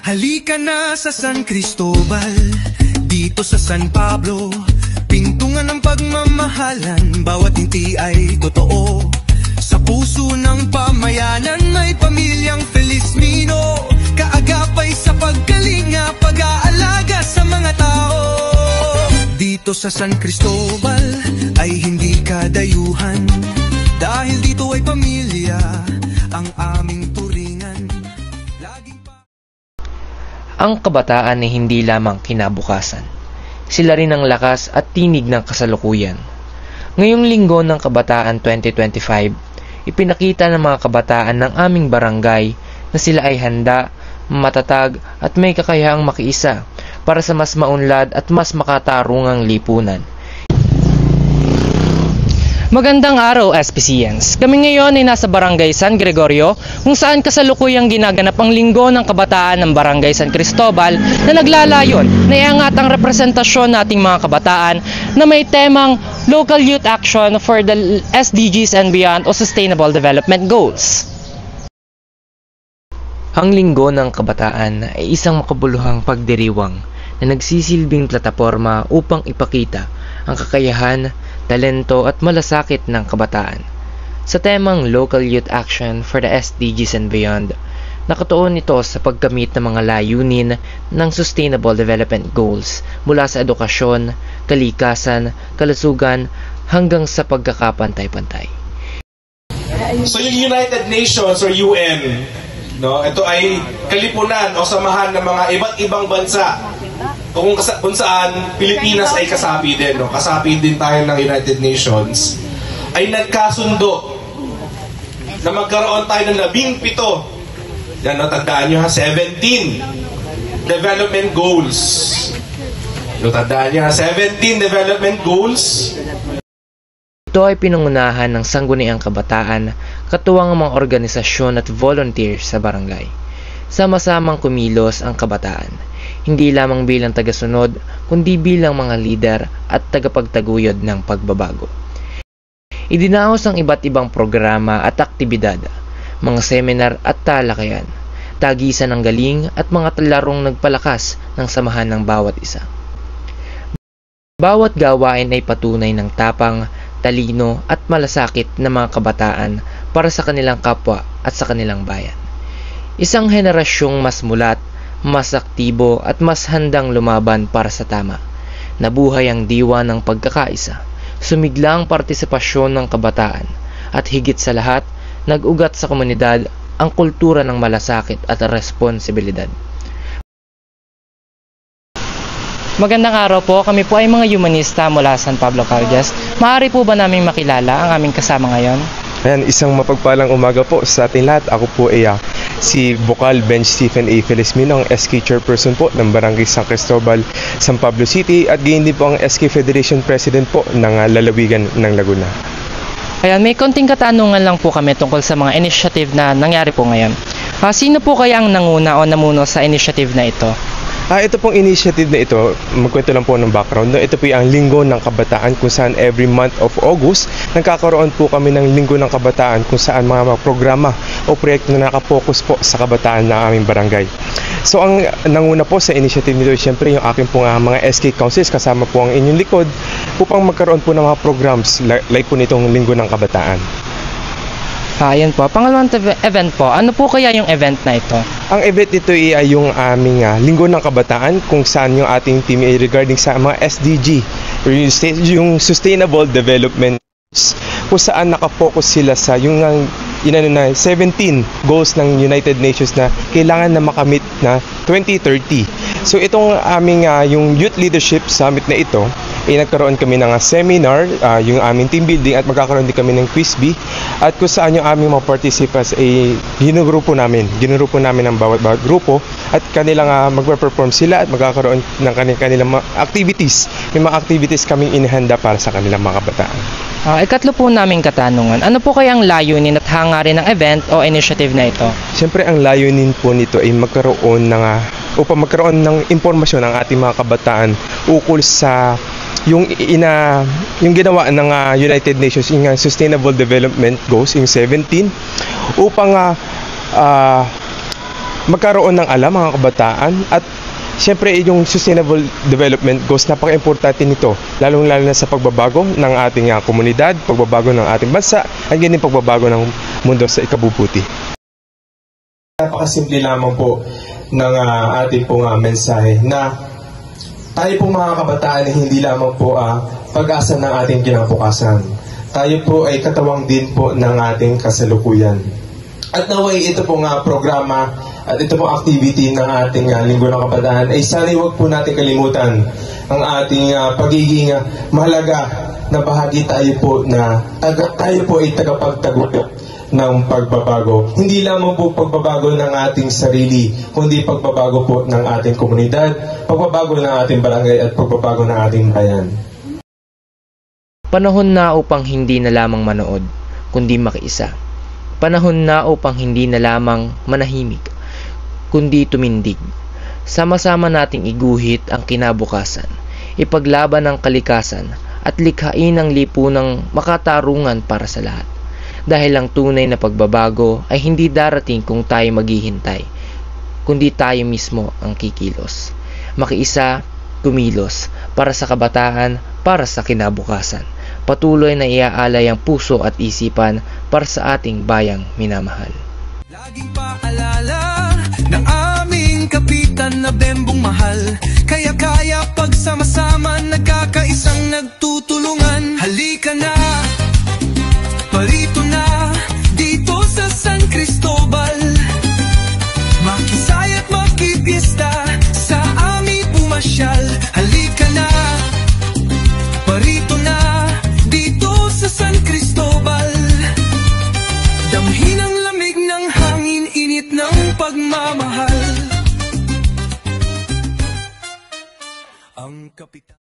Halika na sa San Cristobal, dito sa San Pablo, pintungan ng pagmamahalan, bawat ngiti ay totoo. Sa puso ng pamayanan may pamilyang Felizmino, kaagapay sa pagkalinga, pag-aalaga sa mga tao. Dito sa San Cristobal ay hindi kadayuhan, dahil dito ay pamilya ang aming turingan. Ang kabataan ay hindi lamang kinabukasan. Sila rin ang lakas at tinig ng kasalukuyan. Ngayong Linggo ng Kabataan 2025, ipinakita ng mga kabataan ng aming barangay na sila ay handa, matatag at may kakayahang makiisa para sa mas maunlad at mas makatarungang lipunan. Magandang araw, SPCians. Kami ngayon ay nasa Barangay San Gregorio kung saan kasalukuyang ginaganap ang Linggo ng Kabataan ng Barangay San Cristobal na naglalayon na iangat ang representasyon nating mga kabataan na may temang Local Youth Action for the SDGs and Beyond o Sustainable Development Goals. Ang Linggo ng Kabataan ay isang makabuluhang pagdiriwang na nagsisilbing plataporma upang ipakita ang kakayahan, talento at malasakit ng kabataan. Sa temang Local Youth Action for the SDGs and Beyond, nakatuon ito sa pagkamit ng mga layunin ng Sustainable Development Goals mula sa edukasyon, kalikasan, kalusugan hanggang sa pagkakapantay-pantay. So yung United Nations or UN, no, ito ay kalipunan o samahan ng mga iba't ibang bansa kung saan Pilipinas ay kasapi din, no? Kasapi din tayo ng United Nations, ay nagkasundo na magkaroon tayo ng 17, yan, no, tandaan nyo ha, 17 development goals. No, tandaan nyo ha, 17 development goals. Ito ay pinangunahan ng sangguniang kabataan, katuwang ang mga organisasyon at volunteers sa barangay. Sama-samang kumilos ang kabataan, hindi lamang bilang tagasunod, kundi bilang mga lider at tagapagtaguyod ng pagbabago. Idinaos ang iba't ibang programa at aktibidad, mga seminar at talakayan, tagisan ng galing at mga larong nagpalakas ng samahan ng bawat isa. Bawat gawain ay patunay ng tapang, talino at malasakit ng mga kabataan para sa kanilang kapwa at sa kanilang bayan. Isang henerasyong mas mulat, mas aktibo at mas handang lumaban para sa tama. Nabuhay ang diwa ng pagkakaisa, sumigla ang partisipasyon ng kabataan, at higit sa lahat, nag-ugat sa komunidad ang kultura ng malasakit at responsibilidad. Magandang araw po, kami po ay mga humanista mula San Pablo, Calles. Maaari po ba namin makilala ang aming kasama ngayon? Ayan, isang mapagpalang umaga po sa ating lahat. Ako po ay si Vocal Benj Stephen A. Felizmino, ang SK Chairperson po ng Barangay San Cristobal, San Pablo City, at gayon din po ang SK Federation President po ng Lalawigan ng Laguna. Ayan, may konting katanungan lang po kami tungkol sa mga initiative na nangyari po ngayon. Sino po kaya ang nanguna o namuno sa initiative na ito? Ito pong initiative na ito, magkwento lang po ng background. Ito po ang Linggo ng Kabataan kung saan every month of August, nagkakaroon po kami ng Linggo ng Kabataan kung saan mga programa o proyekto na nakapokus po sa kabataan ng aming barangay. So ang nanguna po sa initiative nito, siyempre yung aking po mga SK Councils, kasama po ang inyong likod, upang magkaroon po ng mga programs like po nitong Linggo ng Kabataan. Ayan po. Pangalawang event po. Ano po kaya yung event na ito? Ang event ito ay yung aming Linggo ng Kabataan kung saan yung ating team ay regarding sa mga SDG, yung Sustainable Development, kung saan nakapokus sila sa yung 17 goals ng United Nations na kailangan na makamit na 2030. So itong aming yung Youth Leadership Summit na ito, nagkaroon kami ng seminar, yung aming team building, at magkakaroon din kami ng quiz bee, at kung saan yung aming mga participants ay ginugrupo namin ang bawat grupo, at kanilang magpe-perform sila at magkakaroon ng kanilang mga activities. May mga activities kaming inihanda para sa kanilang mga kabataan. Ikatlo po naming katanungan, ano po kaya ang layunin at hangarin ng event o initiative na ito? Siyempre ang layunin po nito ay upang magkaroon ng impormasyon ang ating mga kabataan ukol sa yung ginawa ng United Nations, yung Sustainable Development Goals, yung 17, upang magkaroon ng alam mga kabataan at siyempre yung Sustainable Development Goals, napaka-importante nito, lalong-lalo na sa pagbabago ng ating komunidad, pagbabago ng ating bansa, at ganyan pagbabago ng mundo sa ikabubuti. Napakasimple lamang po ng ating pong mensahe na tayo pong mga kabataan ay hindi lamang po pag-asa ng ating kinabukasan. Tayo po ay katawang din po ng ating kasalukuyan. At naway ito pong programa at ito pong activity ng ating Linggo ng Kabataan ay sana huwag po natin kalimutan ang ating pagiging mahalaga na bahagi tayo po ay tagapagtagumpay ng pagbabago. Hindi lamang po pagbabago ng ating sarili, kundi pagbabago po ng ating komunidad, pagbabago ng ating barangay at pagbabago ng ating bayan. Panahon na upang hindi na lamang manood, kundi makiisa. Panahon na upang hindi na lamang manahimik, kundi tumindig. Sama-sama nating iguhit ang kinabukasan, ipaglaban ang kalikasan, at likhain ang lipunang makatarungan para sa lahat. Dahil ang tunay na pagbabago ay hindi darating kung tayo maghihintay, kundi tayo mismo ang kikilos. Makiisa, kumilos, para sa kabataan, para sa kinabukasan. Patuloy na iaalay ang puso at isipan para sa ating bayang minamahal. Laging paalala ng aming kapitan na bembong mahal, kaya pagsama-sama nagkakaisang nagtutulungan. Halika na, parito na, dito sa San Cristobal, makisaya at makipista, sa aming pumasyal. Halika na, parito na, dito sa San Cristobal, damhin ang lamig ng hangin, init ng pagmamahal. Ang kapitan